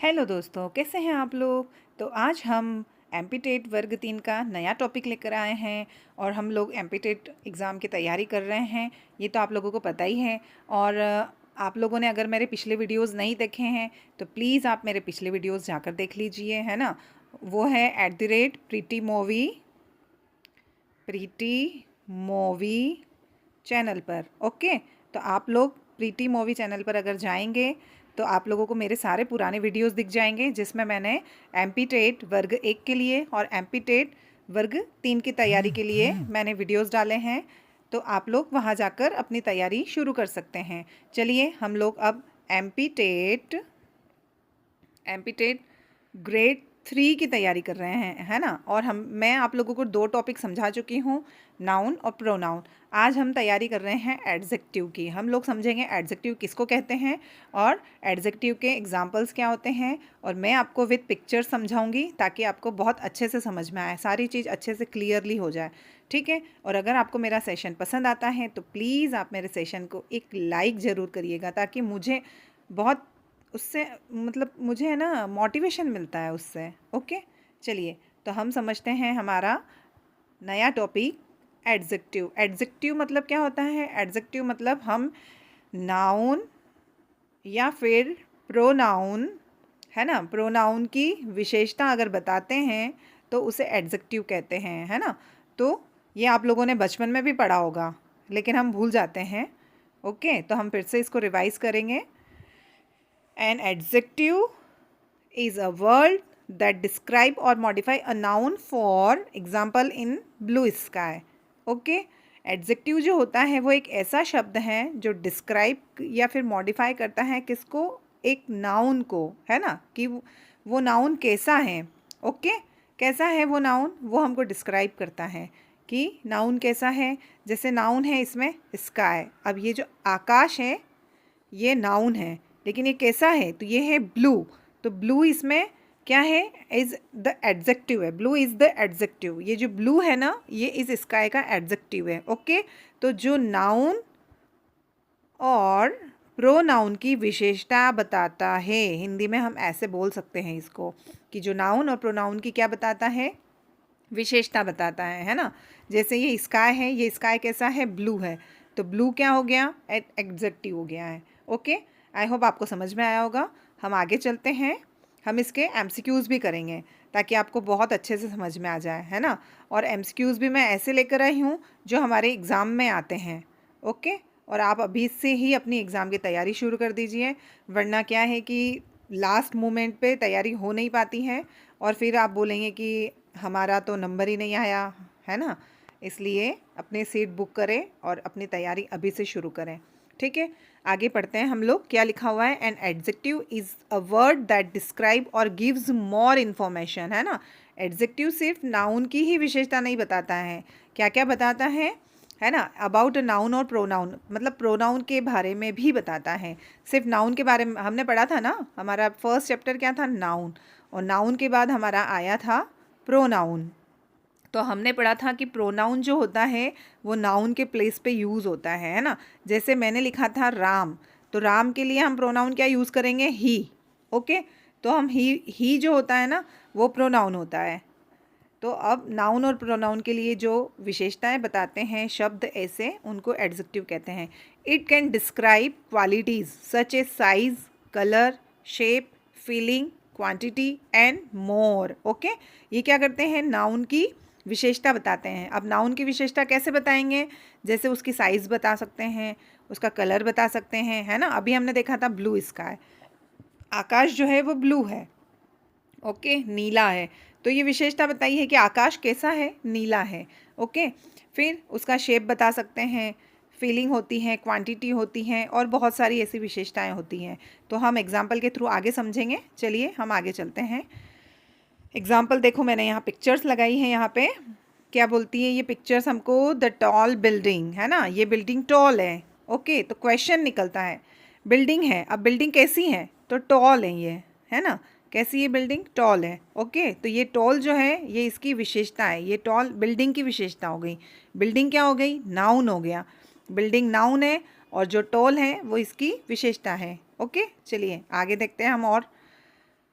Hello दोस्तों, कैसे हैं आप लोग। तो आज हम एमपीटेट वर्ग 3 का नया टॉपिक लेकर आए हैं और हम लोग एमपीटेट एग्ज़ाम की तैयारी कर रहे हैं। ये तो आप लोगों को पता ही है। और आप लोगों ने अगर मेरे पिछले वीडियोस नहीं देखे हैं तो प्लीज़ आप मेरे पिछले वीडियोस जाकर देख लीजिए, है ना। वो है @प्रीटी मूवी चैनल पर। ओके, तो आप लोग प्रीटी मूवी चैनल पर अगर जाएंगे तो आप लोगों को मेरे सारे पुराने वीडियोस दिख जाएंगे, जिसमें मैंने एमपीटेट वर्ग 1 के लिए और एमपीटेट वर्ग 3 की तैयारी के लिए मैंने वीडियोस डाले हैं। तो आप लोग वहां जाकर अपनी तैयारी शुरू कर सकते हैं। चलिए हम लोग अब एमपीटेट एमपीटेट ग्रेड 3 की तैयारी कर रहे हैं, है ना। और मैं आप लोगों को 2 टॉपिक समझा चुकी हूँ, नाउन और प्रोनाउन। आज हम तैयारी कर रहे हैं एडजेक्टिव की। हम लोग समझेंगे एडजेक्टिव किसको कहते हैं और एडजेक्टिव के एग्जाम्पल्स क्या होते हैं, और मैं आपको विद पिक्चर समझाऊंगी ताकि आपको बहुत अच्छे से समझ में आए, सारी चीज़ अच्छे से क्लियरली हो जाए, ठीक है। और अगर आपको मेरा सेशन पसंद आता है तो प्लीज़ आप मेरे सेशन को एक लाइक ज़रूर करिएगा, ताकि मुझे बहुत उससे मतलब मुझे है ना मोटिवेशन मिलता है उससे। ओके, चलिए तो हम समझते हैं हमारा नया टॉपिक एडजेक्टिव। एडजेक्टिव मतलब क्या होता है। एडजेक्टिव मतलब हम नाउन या फिर प्रोनाउन, है ना, प्रोनाउन की विशेषता अगर बताते हैं तो उसे एडजेक्टिव कहते हैं, है ना। तो ये आप लोगों ने बचपन में भी पढ़ा होगा, लेकिन हम भूल जाते हैं। ओके, तो हम फिर से इसको रिवाइज करेंगे। An adjective is a word that describe or modify a noun, for example in blue sky. Okay, adjective जो होता है वो एक ऐसा शब्द है जो डिस्क्राइब या फिर मॉडिफाई करता है किसको, एक नाउन को, है ना, कि वो नाउन कैसा है। ओके, कैसा है वो नाउन, वो हमको डिस्क्राइब करता है कि नाउन कैसा है। जैसे नाउन है इसमें स्काई। अब ये जो आकाश है ये नाउन है, लेकिन ये कैसा है, तो ये है ब्लू। तो ब्लू इसमें क्या है, इज द एडजेक्टिव है। Blue is the adjective. ये जो ब्लू है ना, ये इस स्काई का एडजेक्टिव है। ओके, तो जो नाउन और प्रोनाउन की विशेषता बताता है, हिंदी में हम ऐसे बोल सकते हैं इसको, कि जो नाउन और प्रोनाउन की क्या बताता है, विशेषता बताता है ना। जैसे ये स्काई है, ये स्काई कैसा है, ब्लू है, तो ब्लू क्या हो गया, एडजेक्टिव हो गया है। ओके, आई होप आपको समझ में आया होगा। हम आगे चलते हैं, हम इसके एमसीक्यूज़ भी करेंगे ताकि आपको बहुत अच्छे से समझ में आ जाए, है ना। और एमसीक्यूज़ भी मैं ऐसे लेकर आई हूँ जो हमारे एग्ज़ाम में आते हैं। ओके, और आप अभी से ही अपनी एग्ज़ाम की तैयारी शुरू कर दीजिए, वरना क्या है कि लास्ट मोमेंट पे तैयारी हो नहीं पाती है और फिर आप बोलेंगे कि हमारा तो नंबर ही नहीं आया, है ना। इसलिए अपने सीट बुक करें और अपनी तैयारी अभी से शुरू करें, ठीक है। आगे पढ़ते हैं हम लोग, क्या लिखा हुआ है। An adjective is a word that describe और गिव्स मोर इन्फॉर्मेशन, है ना। एडजेक्टिव सिर्फ नाउन की ही विशेषता नहीं बताता है, क्या क्या बताता है ना, अबाउट नाउन और प्रोनाउन, मतलब प्रोनाउन के बारे में भी बताता है। सिर्फ नाउन के बारे में हमने पढ़ा था ना, हमारा फर्स्ट चैप्टर क्या था, नाउन, और नाउन के बाद हमारा आया था प्रोनाउन। तो हमने पढ़ा था कि प्रोनाउन जो होता है वो नाउन के प्लेस पे यूज़ होता है ना। जैसे मैंने लिखा था राम, तो राम के लिए हम प्रोनाउन क्या यूज़ करेंगे, ही। ओके, तो हम ही जो होता है ना वो प्रोनाउन होता है। तो अब नाउन और प्रोनाउन के लिए जो विशेषताएं बताते हैं शब्द ऐसे, उनको एडजेक्टिव कहते हैं। It can describe qualities such A size, colour, shape, feeling, quantity and more. Okay, ये क्या करते हैं, नाउन की विशेषता बताते हैं। अब नाउन की विशेषता कैसे बताएंगे, जैसे उसकी साइज़ बता सकते हैं, उसका कलर बता सकते हैं, है ना। अभी हमने देखा था ब्लू स्काई, आकाश जो है वो ब्लू है, ओके, नीला है। तो ये विशेषता बताई है कि आकाश कैसा है, नीला है। ओके, फिर उसका शेप बता सकते हैं, फीलिंग होती है, क्वांटिटी होती है, और बहुत सारी ऐसी विशेषताएं होती हैं। तो हम एग्जाम्पल के थ्रू आगे समझेंगे। चलिए हम आगे चलते हैं। एग्जाम्पल देखो, मैंने यहाँ पिक्चर्स लगाई हैं। यहाँ पे क्या बोलती है ये पिक्चर्स हमको, द टॉल बिल्डिंग, है ना, ये बिल्डिंग टॉल है। ओके, तो क्वेश्चन निकलता है, बिल्डिंग है, अब बिल्डिंग कैसी है, तो टॉल है ये, है ना। कैसी ये बिल्डिंग, टॉल है। ओके, तो ये टॉल जो है ये इसकी विशेषता है, ये टॉल बिल्डिंग की विशेषता हो गई। बिल्डिंग क्या हो गई, नाउन हो गया। बिल्डिंग नाउन है और जो टॉल है वो इसकी विशेषता है। ओके, चलिए आगे देखते हैं हम। और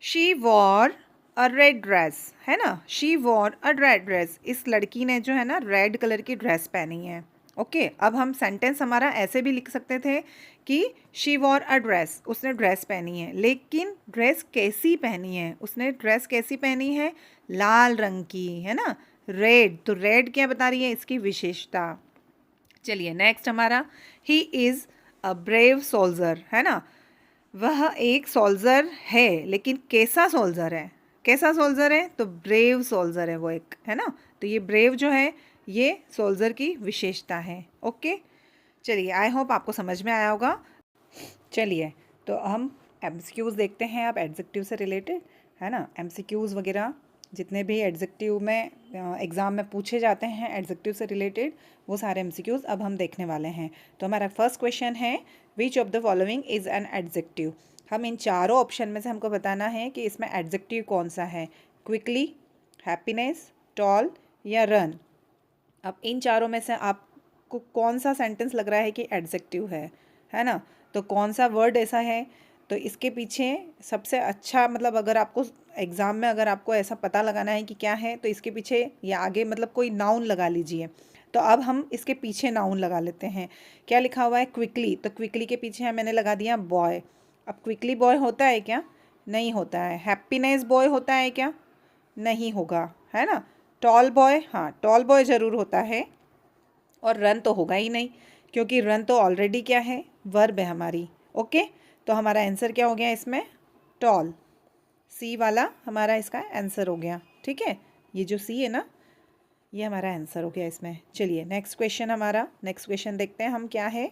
she war a red dress, है ना, she war a red dress, इस लड़की ने जो है ना रेड कलर की ड्रेस पहनी है। ओके, अब हम सेंटेंस हमारा ऐसे भी लिख सकते थे कि शी वॉर अ ड्रेस, उसने ड्रेस पहनी है, लेकिन ड्रेस कैसी पहनी है, उसने ड्रेस कैसी पहनी है, लाल रंग की, है ना, रेड, तो रेड क्या बता रही है, इसकी विशेषता। चलिए नेक्स्ट हमारा, he is a brave soldier, है ना, वह एक सोल्जर है, लेकिन कैसा सोल्जर है, कैसा सोल्जर है, तो ब्रेव सोल्जर है वो एक, है ना, तो ये ब्रेव जो है ये सोल्जर की विशेषता है। ओके, चलिए आई होप आपको समझ में आया होगा। चलिए तो हम एमसीक्यूज़ देखते हैं अब एडजेक्टिव से रिलेटेड, है ना, एमसीक्यूज़ वगैरह जितने भी एडजेक्टिव में एग्ज़ाम में पूछे जाते हैं एडजेक्टिव से रिलेटेड, वो सारे एमसीक्यूज़ अब हम देखने वाले हैं। तो हमारा फर्स्ट क्वेश्चन है, which of the following is an adjective. हम इन चारों ऑप्शन में से हमको बताना है कि इसमें एडजेक्टिव कौन सा है, क्विकली, हैप्पीनेस, टॉल या रन। अब इन चारों में से आपको कौन सा सेंटेंस लग रहा है कि एडजेक्टिव है ना, तो कौन सा वर्ड ऐसा है, तो इसके पीछे सबसे अच्छा, मतलब अगर आपको एग्ज़ाम में अगर आपको ऐसा पता लगाना है कि क्या है, तो इसके पीछे या आगे मतलब कोई नाउन लगा लीजिए। तो अब हम इसके पीछे नाउन लगा लेते हैं। क्या लिखा हुआ है, क्विकली, तो क्विकली के पीछे मैंने लगा दिया बॉय। अब क्विकली बॉय होता है क्या, नहीं होता है। हैप्पीनेस बॉय होता है क्या, नहीं होगा, है ना। टॉल बॉय, हाँ टॉल बॉय ज़रूर होता है, और रन तो होगा ही नहीं, क्योंकि रन तो ऑलरेडी क्या है, वर्ब है हमारी। ओके, तो हमारा आंसर क्या हो गया इसमें, टॉल, सी वाला हमारा इसका आंसर हो गया। ठीक है, ये जो सी है ना, ये हमारा आंसर हो गया इसमें। चलिए नेक्स्ट क्वेश्चन, हमारा नेक्स्ट क्वेश्चन देखते हैं हम क्या है।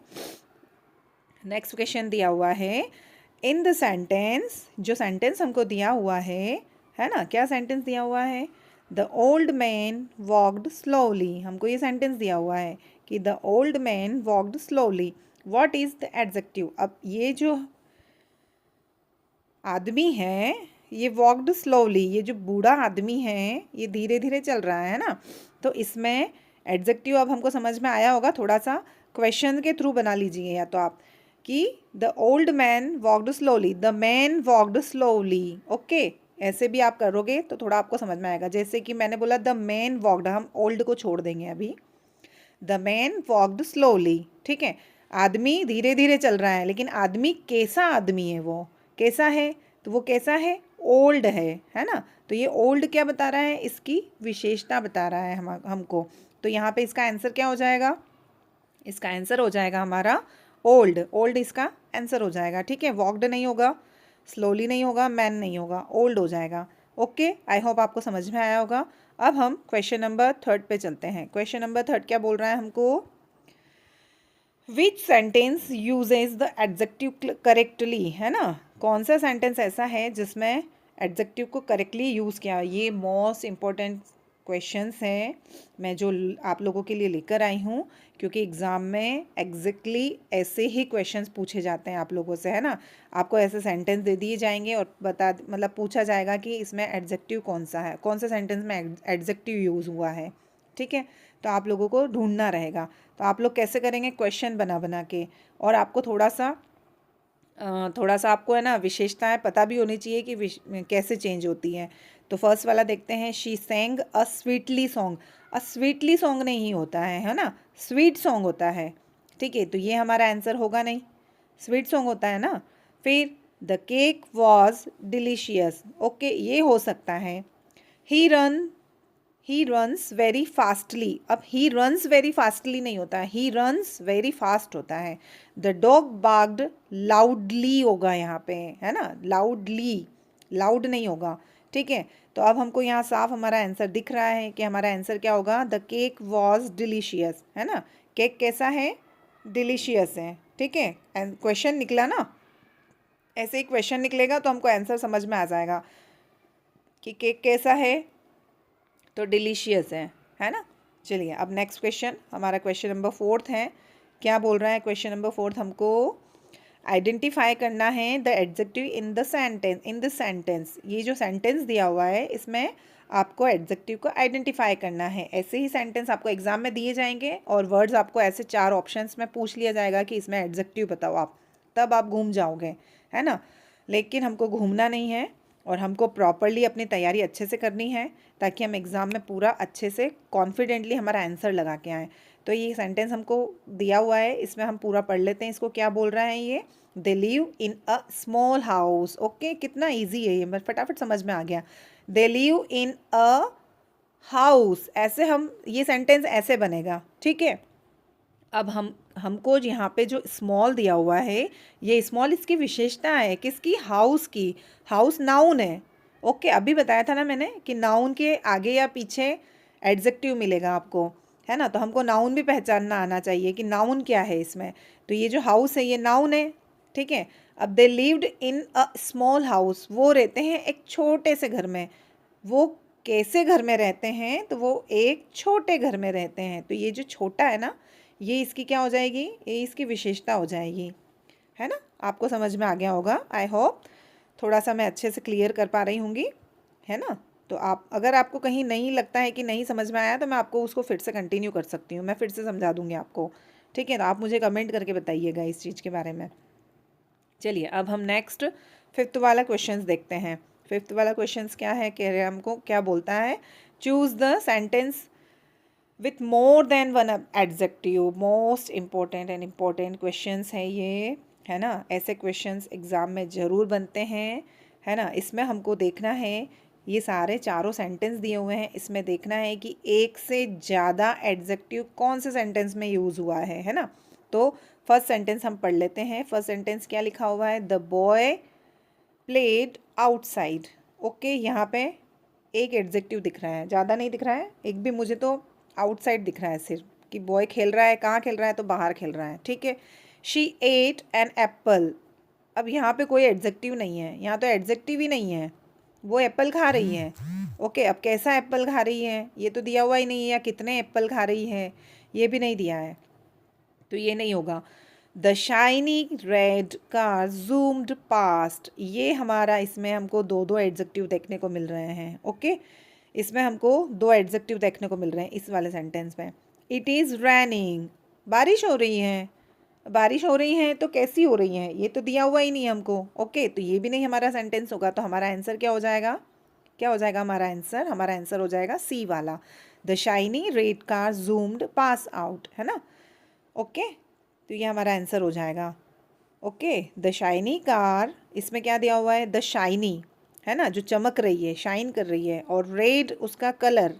नेक्स्ट क्वेश्चन दिया हुआ है, इन द सेंटेंस, जो सेंटेंस हमको दिया हुआ है ना, क्या सेंटेंस दिया हुआ है, the old man walked slowly, हमको ये सेंटेंस दिया हुआ है कि the old man walked slowly, what is the adjective. अब ये जो आदमी है ये वॉकड स्लोली, ये जो बूढ़ा आदमी है ये धीरे धीरे चल रहा है ना, तो इसमें एडजेक्टिव अब हमको समझ में आया होगा, थोड़ा सा क्वेश्चन के थ्रू बना लीजिए या तो आप, कि the old man walked slowly, the man walked slowly. Okay, ऐसे भी आप करोगे तो थोड़ा आपको समझ में आएगा। जैसे कि मैंने बोला द मैन वॉकड, हम ओल्ड को छोड़ देंगे अभी, द मैन वॉकड स्लोली, ठीक है, आदमी धीरे धीरे चल रहा है, लेकिन आदमी कैसा आदमी है, वो कैसा है, तो वो कैसा है, ओल्ड है ना, तो ये ओल्ड क्या बता रहा है, इसकी विशेषता बता रहा है हमको। तो यहाँ पे इसका आंसर क्या हो जाएगा, इसका आंसर हो जाएगा हमारा ओल्ड, ओल्ड इसका आंसर हो जाएगा। ठीक है, वॉकड नहीं होगा, स्लोली नहीं होगा, मैन नहीं होगा, ओल्ड हो जाएगा। ओके, आई होप आपको समझ में आया होगा। अब हम क्वेश्चन नंबर 3 पे चलते हैं। क्वेश्चन नंबर 3 क्या बोल रहा है हमको, विच sentence uses the adjective correctly, है ना, कौन सा सेंटेंस ऐसा है जिसमें एडजेक्टिव को करेक्टली यूज़ किया। ये मोस्ट इम्पॉर्टेंट क्वेश्चंस हैं मैं जो आप लोगों के लिए लेकर आई हूँ, क्योंकि एग्ज़ाम में एग्जैक्टली ऐसे ही क्वेश्चंस पूछे जाते हैं आप लोगों से, है ना। आपको ऐसे सेंटेंस दे दिए जाएंगे और मतलब पूछा जाएगा कि इसमें एडजेक्टिव कौन सा है, कौन सा सेंटेंस में एडजेक्टिव यूज़ हुआ है। ठीक है, तो आप लोगों को ढूंढना रहेगा। तो आप लोग कैसे करेंगे, क्वेश्चन बना बना के, और आपको थोड़ा सा आपको है ना विशेषताएं पता भी होनी चाहिए कि कैसे चेंज होती हैं। तो फर्स्ट वाला देखते हैं, she sang a sweetly song. A sweetly song नहीं होता है ना, स्वीट सॉन्ग होता है। ठीक है, तो ये हमारा आंसर होगा नहीं, स्वीट सॉन्ग होता है ना। फिर the cake was delicious, okay ये हो सकता है। ही रन्स वेरी फास्टली, अब ही रन्स वेरी फास्टली नहीं होता है, ही रन्स वेरी फास्ट होता है। द डॉग बाग्ड लाउडली होगा यहाँ पे, है ना, लाउडली, लाउड नहीं होगा। ठीक है, तो अब हमको यहाँ साफ हमारा आंसर दिख रहा है कि हमारा आंसर क्या होगा, द केक वॉज डिलीशियस, है ना, केक कैसा है, डिलीशियस है। ठीक है, क्वेश्चन निकला ना, ऐसे ही क्वेश्चन निकलेगा तो हमको आंसर समझ में आ जाएगा कि केक कैसा है, तो डिलीशियस है ना। चलिए अब नेक्स्ट क्वेश्चन, हमारा क्वेश्चन नंबर 4 है। क्या बोल रहा है क्वेश्चन नंबर 4, हमको आइडेंटिफाई करना है the adjective in the sentence, in the sentence, ये जो सेंटेंस दिया हुआ है इसमें आपको एडजेक्टिव को आइडेंटिफाई करना है। ऐसे ही सेंटेंस आपको एग्जाम में दिए जाएंगे और वर्ड्स आपको ऐसे 4 ऑप्शंस में पूछ लिया जाएगा कि इसमें एडजेक्टिव बताओ आप, तब आप घूम जाओगे, है ना। लेकिन हमको घूमना नहीं है, और हमको प्रॉपरली अपनी तैयारी अच्छे से करनी है ताकि हम एग्ज़ाम में पूरा अच्छे से कॉन्फिडेंटली हमारा आंसर लगा के आएँ। तो ये सेंटेंस हमको दिया हुआ है, इसमें हम पूरा पढ़ लेते हैं इसको क्या बोल रहा है ये। They live in a small house. Okay, कितना ईजी है ये, मैं फटाफट समझ में आ गया। They live in a house, ऐसे हम ये सेंटेंस ऐसे बनेगा, ठीक है। अब हमको यहाँ पे जो स्मॉल दिया हुआ है, ये स्मॉल इसकी विशेषता है किसकी, हाउस की। हाउस नाउन है। ओके, अभी बताया था ना मैंने कि नाउन के आगे या पीछे एडजेक्टिव मिलेगा आपको, है ना। तो हमको नाउन भी पहचानना आना चाहिए कि नाउन क्या है इसमें। तो ये जो हाउस है ये नाउन है, ठीक है। अब they lived in a small house, वो रहते हैं एक छोटे से घर में। वो कैसे घर में रहते हैं, तो वो एक छोटे घर में रहते हैं। तो ये जो छोटा है ना, ये इसकी क्या हो जाएगी, ये इसकी विशेषता हो जाएगी, है ना। आपको समझ में आ गया होगा, आई होप। थोड़ा सा मैं अच्छे से क्लियर कर पा रही होंगी, है ना। तो आप अगर आपको कहीं नहीं लगता है कि नहीं समझ में आया, तो मैं आपको उसको फिर से कंटिन्यू कर सकती हूँ, मैं फिर से समझा दूँगी आपको, ठीक है। तो आप मुझे कमेंट करके बताइएगा इस चीज़ के बारे में। चलिए अब हम नेक्स्ट 5th वाला क्वेश्चंस देखते हैं। 5th वाला क्वेश्चंस क्या है, कह रहे हमको क्या बोलता है, choose the sentence with more than one adjective. Most important and important questions है ये, है ना। ऐसे क्वेश्चंस एग्ज़ाम में ज़रूर बनते हैं, है ना। इसमें हमको देखना है, ये सारे चारों सेंटेंस दिए हुए हैं, इसमें देखना है कि एक से ज़्यादा एडजेक्टिव कौन से सेंटेंस में यूज़ हुआ है ना। तो फर्स्ट सेंटेंस हम पढ़ लेते हैं। फर्स्ट सेंटेंस क्या लिखा हुआ है, the boy played outside. Okay, यहाँ पे एक एडजेक्टिव दिख रहा है, ज़्यादा नहीं दिख रहा है, एक भी। मुझे तो आउटसाइड दिख रहा है सिर्फ, कि बॉय खेल रहा है, कहाँ खेल रहा है, तो बाहर खेल रहा है, ठीक है। She ate an apple. अब यहाँ पे कोई एडजेक्टिव नहीं है, यहाँ तो एडजेक्टिव ही नहीं है, वो एप्पल खा रही है। ओके, अब कैसा एप्पल खा रही है ये तो दिया हुआ ही नहीं है, या कितने एप्पल खा रही है ये भी नहीं दिया है, तो ये नहीं होगा। The shiny red car zoomed past, ये हमारा, इसमें हमको दो दो एडजेक्टिव देखने को मिल रहे हैं। ओके, इसमें हमको दो एडजेक्टिव देखने को मिल रहे हैं इस वाले सेंटेंस में। इट इज़ रैनिंग, बारिश हो रही है। बारिश हो रही है तो कैसी हो रही है, ये तो दिया हुआ ही नहीं है हमको। ओके, तो ये भी नहीं हमारा सेंटेंस होगा। तो हमारा आंसर क्या हो जाएगा, क्या हो जाएगा हमारा आंसर, हमारा आंसर हो जाएगा सी वाला, the shiny red car zoomed pass out, है ना। ओके, तो ये हमारा आंसर हो जाएगा। ओके, द शाइनी कार, इसमें क्या दिया हुआ है, द शाइनी, है ना, जो चमक रही है, शाइन कर रही है, और रेड उसका कलर,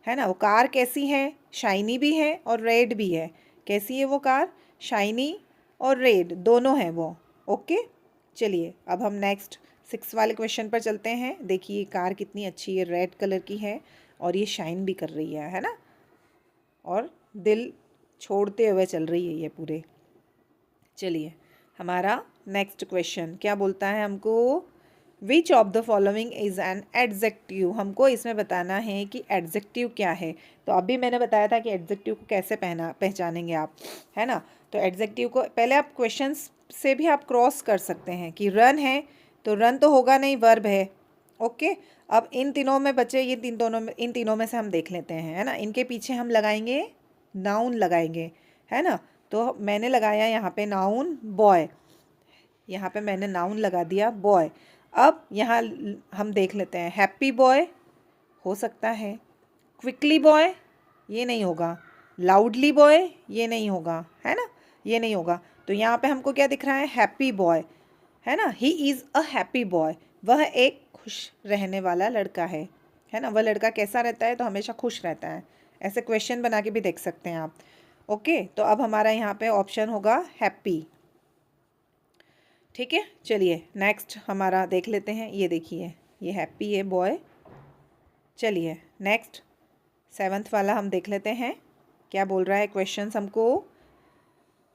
है ना। वो कार कैसी है, शाइनी भी है और रेड भी है। कैसी है वो कार, शाइनी और रेड दोनों हैं वो। ओके, चलिए अब हम नेक्स्ट 6 वाले क्वेश्चन पर चलते हैं। देखिए कार कितनी अच्छी है, रेड कलर की है और ये शाइन भी कर रही है ना, और दिल छोड़ते हुए चल रही है ये पूरे। चलिए हमारा नेक्स्ट क्वेश्चन क्या बोलता है हमको, which of the following is an adjective. हमको इसमें बताना है कि एडजेक्टिव क्या है। तो अभी मैंने बताया था कि एडजेक्टिव को कैसे पहचानेंगे आप, है ना। तो एडजेक्टिव को पहले आप क्वेश्चंस से भी आप क्रॉस कर सकते हैं कि रन है तो रन तो होगा नहीं, वर्ब है। ओके, अब इन तीनों में बचे, ये इन तीनों में से हम देख लेते हैं, है ना। इनके पीछे हम लगाएंगे नाउन लगाएंगे, है ना। तो मैंने लगाया यहाँ पे नाउन बॉय, यहाँ पे मैंने नाउन लगा दिया बॉय। अब यहाँ हम देख लेते हैं, हैप्पी बॉय हो सकता है, क्विकली बॉय ये नहीं होगा, लाउडली बॉय ये नहीं होगा, है ना, ये नहीं होगा। तो यहाँ पे हमको क्या दिख रहा है, हैप्पी बॉय, है ना। He is a happy boy, वह एक खुश रहने वाला लड़का है ना। वह लड़का कैसा रहता है, तो हमेशा खुश रहता है। ऐसे क्वेश्चन बना के भी देख सकते हैं आप। ओके, तो अब हमारा यहाँ पे ऑप्शन होगा हैप्पी, ठीक है। चलिए नेक्स्ट हमारा देख लेते हैं, ये देखिए ये हैप्पी है बॉय। चलिए नेक्स्ट 7th वाला हम देख लेते हैं, क्या बोल रहा है क्वेश्चंस हमको,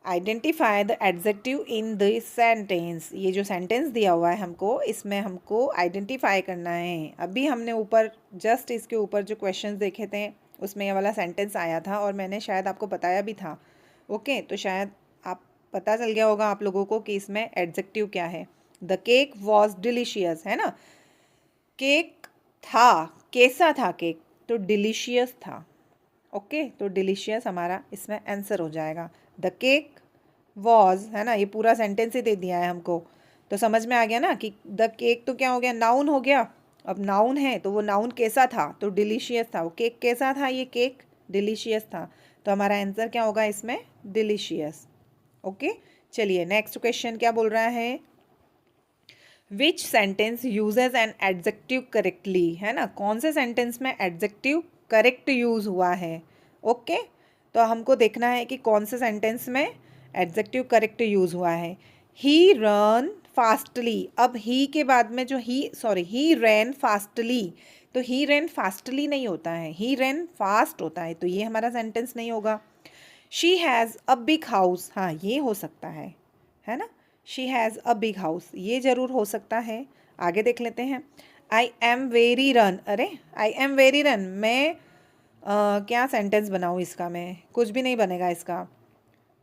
identify the adjective in the sentence. ये जो सेंटेंस दिया हुआ है हमको, इसमें हमको आइडेंटिफाई करना है। अभी हमने ऊपर जस्ट इसके ऊपर जो क्वेश्चंस देखे थे उसमें ये वाला सेंटेंस आया था और मैंने शायद आपको बताया भी था। ओके, तो शायद आप पता चल गया होगा आप लोगों को कि इसमें एडजेक्टिव क्या है। द केक वॉज डिलीशियस, है ना। केक था, कैसा था केक, तो डिलीशियस था। ओके, तो डिलीशियस हमारा इसमें आंसर हो जाएगा। द केक वॉज, है ना, ये पूरा सेंटेंस ही दे दिया है हमको। तो समझ में आ गया ना कि द केक तो क्या हो गया, नाउन हो गया। अब नाउन है तो वो नाउन कैसा था, तो डिलीशियस था। वो केक कैसा था, ये केक डिलीशियस था। तो हमारा आंसर क्या होगा इसमें, डिलीशियस। ओके, चलिए नेक्स्ट क्वेश्चन क्या बोल रहा है, which sentence uses an adjective correctly, है ना, कौन से सेंटेंस में एडजेक्टिव करेक्ट यूज हुआ है। ओके, तो हमको देखना है कि कौन से सेंटेंस में एडजेक्टिव करेक्ट यूज हुआ है। ही रन फास्टली, अब ही के बाद में जो ही रैन फास्टली, तो ही रैन फास्टली नहीं होता है, ही रैन फास्ट होता है, तो ये हमारा सेंटेंस नहीं होगा। She has a big house, हाँ ये हो सकता है ना, she has a big house, ये ज़रूर हो सकता है। आगे देख लेते हैं, आई एम वेरी रन, अरे आई एम वेरी रन, मैं क्या सेंटेंस बनाऊँ इसका, मैं कुछ भी नहीं बनेगा इसका।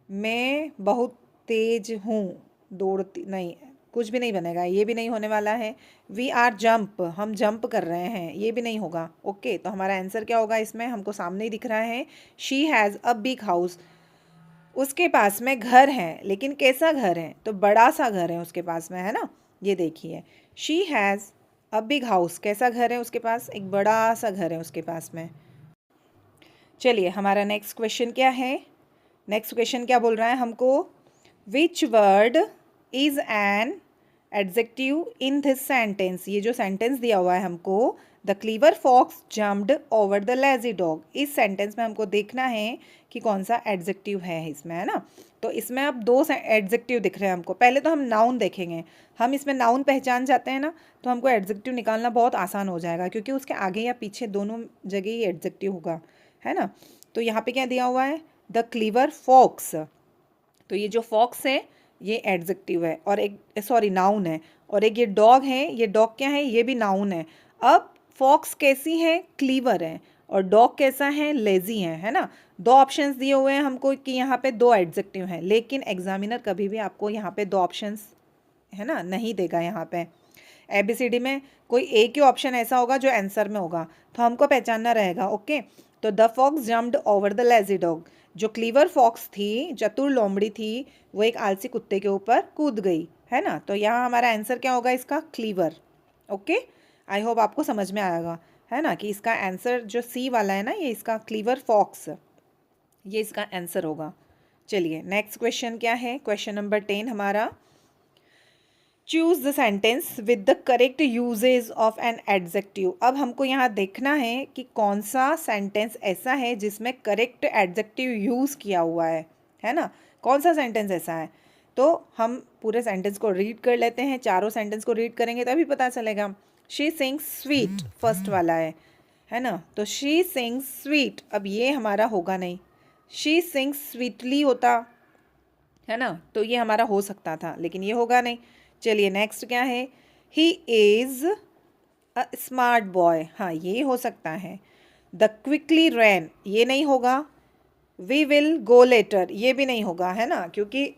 मैं बहुत तेज हूँ, दौड़ती, नहीं कुछ भी नहीं बनेगा, ये भी नहीं होने वाला है। वी आर जंप, हम जंप कर रहे हैं, ये भी नहीं होगा। ओके, तो हमारा आंसर क्या होगा इसमें, हमको सामने ही दिख रहा है, she has a big house, उसके पास में घर है, लेकिन कैसा घर है, तो बड़ा सा घर है उसके पास में, है ना। ये देखिए, she has a big house, कैसा घर है उसके पास, एक बड़ा सा घर है उसके पास में। चलिए हमारा नेक्स्ट क्वेश्चन क्या है, नेक्स्ट क्वेश्चन क्या बोल रहा है हमको, which word is an adjective in this sentence, ये जो सेंटेंस दिया हुआ है हमको, the clever fox jumped over the lazy dog, इस सेंटेंस में हमको देखना है कि कौन सा एडजेक्टिव है इसमें, है ना। तो इसमें अब दो एडजेक्टिव दिख रहे हैं हमको, पहले तो हम नाउन देखेंगे। हम इसमें नाउन पहचान जाते हैं ना, तो हमको एडजेक्टिव निकालना बहुत आसान हो जाएगा, क्योंकि उसके आगे या पीछे दोनों जगह ही एडजेक्टिव होगा, है ना। तो यहाँ पे क्या दिया हुआ है, द क्लीवर फॉक्स, तो ये जो फॉक्स है ये एडजेक्टिव है, और एक सॉरी नाउन है, और एक ये डॉग है, ये डॉग क्या है, ये भी नाउन है। अब फॉक्स कैसी है, क्लीवर है, और डॉग कैसा है, लेजी है ना। दो ऑप्शंस दिए हुए हैं हमको कि यहाँ पे दो एडजेक्टिव हैं, लेकिन एग्जामिनर कभी भी आपको यहाँ पे दो ऑप्शंस, है ना, नहीं देगा। यहाँ पे ABCD में कोई एक ही ऑप्शन ऐसा होगा जो आंसर में होगा, तो हमको पहचानना रहेगा। ओके, तो the fox jumped over the lazy dog, जो क्लीवर फॉक्स थी, चतुर लोमड़ी थी, वो एक आलसी कुत्ते के ऊपर कूद गई, है ना। तो यहाँ हमारा आंसर क्या होगा इसका, क्लीवर। ओके, आई होप आपको समझ में आएगा, है ना, कि इसका आंसर जो C वाला है ना, ये इसका क्लीवर फॉक्स, ये इसका आंसर होगा। चलिए नेक्स्ट क्वेश्चन क्या है, क्वेश्चन नंबर 10 हमारा, choose the sentence with the correct usage of an adjective. अब हमको यहाँ देखना है कि कौन सा सेंटेंस ऐसा है जिसमें करेक्ट एडजेक्टिव यूज़ किया हुआ है ना, कौन सा सेंटेंस ऐसा है। तो हम पूरे सेंटेंस को रीड कर लेते हैं, चारों सेंटेंस को रीड करेंगे तभी पता चलेगा। शी सिंग्स स्वीट फर्स्ट वाला है ना, तो शी सिंग्स स्वीट, अब ये हमारा होगा नहीं, शी सिंग्स स्वीटली होता, है ना, तो ये हमारा हो सकता था, लेकिन ये होगा नहीं। चलिए नेक्स्ट क्या है, he is a smart boy, हाँ ये हो सकता है। द क्विकली रैन, ये नहीं होगा। वी विल गो लेटर, ये भी नहीं होगा, है ना, क्योंकि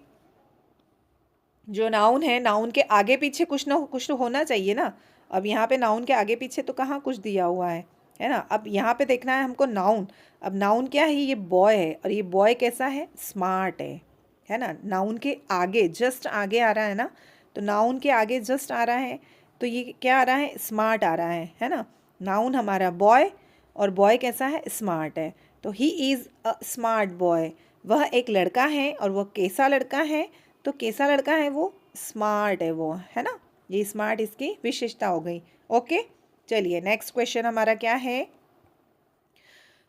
जो नाउन है, नाउन के आगे पीछे कुछ ना कुछ तो होना चाहिए ना। अब यहाँ पे नाउन के आगे पीछे तो कहाँ कुछ दिया हुआ है ना। अब यहाँ पे देखना है हमको नाउन, अब नाउन क्या है, ये बॉय है, और ये बॉय कैसा है, स्मार्ट है ना। नाउन के आगे जस्ट आगे आ रहा है ना, तो नाउन के आगे जस्ट आ रहा है, तो ये क्या आ रहा है, स्मार्ट आ रहा है ना। नाउन हमारा बॉय, और बॉय कैसा है, स्मार्ट है, तो he is a smart boy, वह एक लड़का है, और वह कैसा लड़का है, तो कैसा लड़का है, वो स्मार्ट है वो, है ना। ये स्मार्ट इसकी विशेषता हो गई। ओके, चलिए नेक्स्ट क्वेश्चन हमारा क्या है,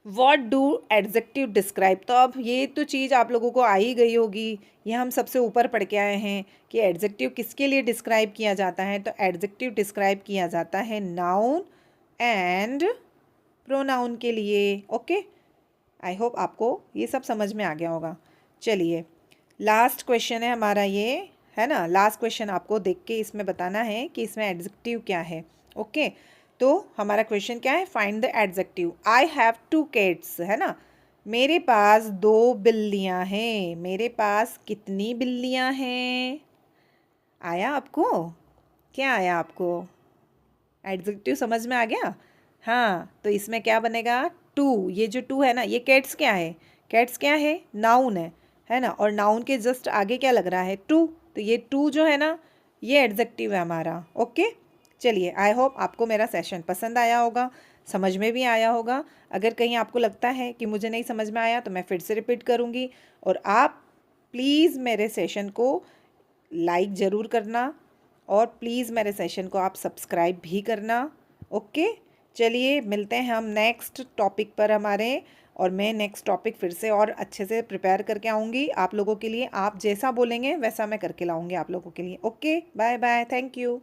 वॉट डू एडजेक्टिव डिस्क्राइब। तो अब ये तो चीज़ आप लोगों को आ ही गई होगी, ये हम सबसे ऊपर पढ़ के आए हैं कि एडजेक्टिव किसके लिए डिस्क्राइब किया जाता है। तो एडजेक्टिव डिस्क्राइब किया जाता है नाउन एंड प्रोनाउन के लिए। ओके, आई होप आपको ये सब समझ में आ गया होगा। चलिए लास्ट क्वेश्चन है हमारा ये, है ना, लास्ट क्वेश्चन आपको देख के इसमें बताना है कि इसमें एडजेक्टिव क्या है। ओके, तो हमारा क्वेश्चन क्या है, find the adjective. I have 2 cats, है ना, मेरे पास 2 बिल्लियाँ हैं, मेरे पास कितनी बिल्लियाँ हैं। आया आपको, क्या आया आपको, एडजेक्टिव समझ में आ गया। हाँ, तो इसमें क्या बनेगा, 2, ये जो 2 है ना, ये कैट्स क्या है, कैट्स क्या है, नाउन है ना, और नाउन के जस्ट आगे क्या लग रहा है, 2, तो ये 2 जो है ना, ये एडजेक्टिव है हमारा। ओके, चलिए, आई होप आपको मेरा सेशन पसंद आया होगा, समझ में भी आया होगा। अगर कहीं आपको लगता है कि मुझे नहीं समझ में आया तो मैं फिर से रिपीट करूँगी। और आप प्लीज़ मेरे सेशन को लाइक ज़रूर करना, और प्लीज़ मेरे सेशन को आप सब्सक्राइब भी करना। ओके, चलिए मिलते हैं हम नेक्स्ट टॉपिक पर हमारे। और मैं नेक्स्ट टॉपिक फिर से और अच्छे से प्रिपेयर करके आऊँगी आप लोगों के लिए। आप जैसा बोलेंगे वैसा मैं करके लाऊँगी आप लोगों के लिए। Okay, bye bye, thank you.